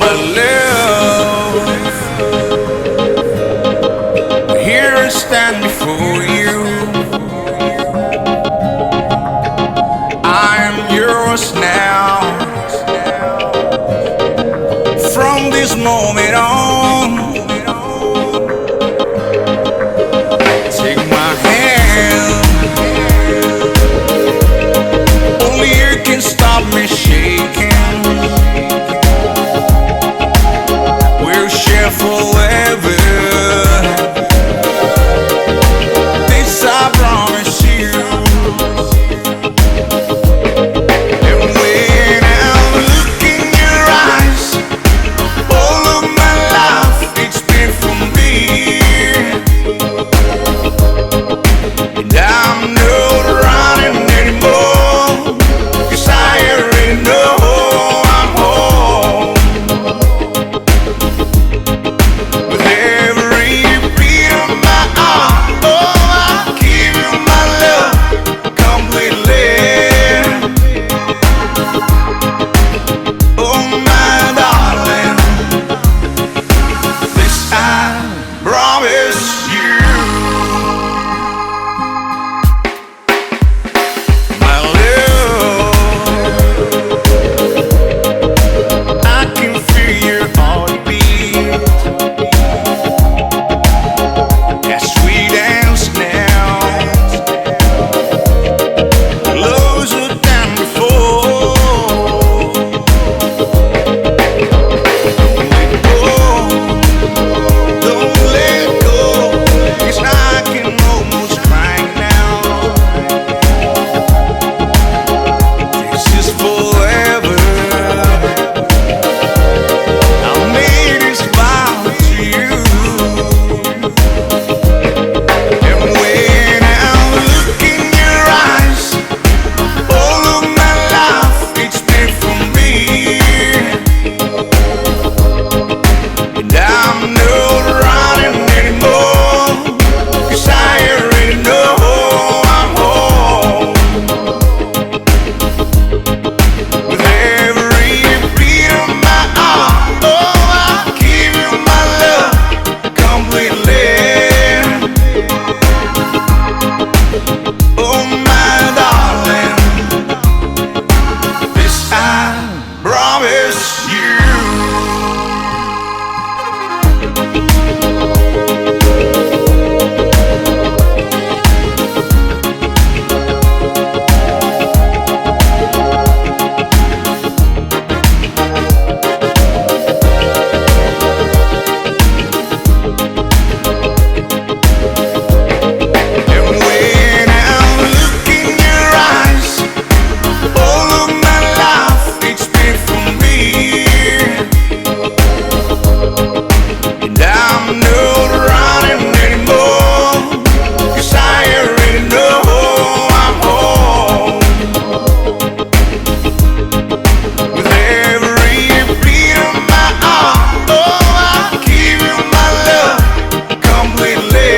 My love, here I stand before you. I am yours now. From this moment on, take my hand. Only you can stop me shaking. We'll share forever. This I promise you. And when I look in your eyes, all of my life it's been for me. And I'm not running anymore, 'cause I already know I'm home. With every beat of my heart, oh, I give you my love completely. Oh, my darling, this I promise you. My love, I can feel your heartbeat as we dance now, closer than before. Don't let go, 'cause I can almost cry now. This is forever. I made this vow to you. And when I look in your eyes, all of my life it's been for me. And I'm not running anymore, 'cause I already know I'm home. With every beat of my heart, oh, I give you my love completely. Oh, my darling, this I promise you. And when I look in your eyes, all of my life it's been for me. And I'm not running anymore, 'cause I already know I'm home. With every beat of my heart, oh, I give you my love completely.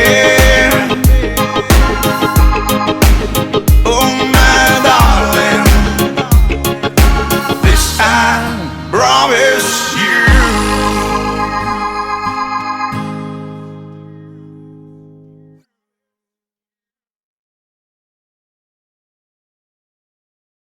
Oh, my darling, this I promise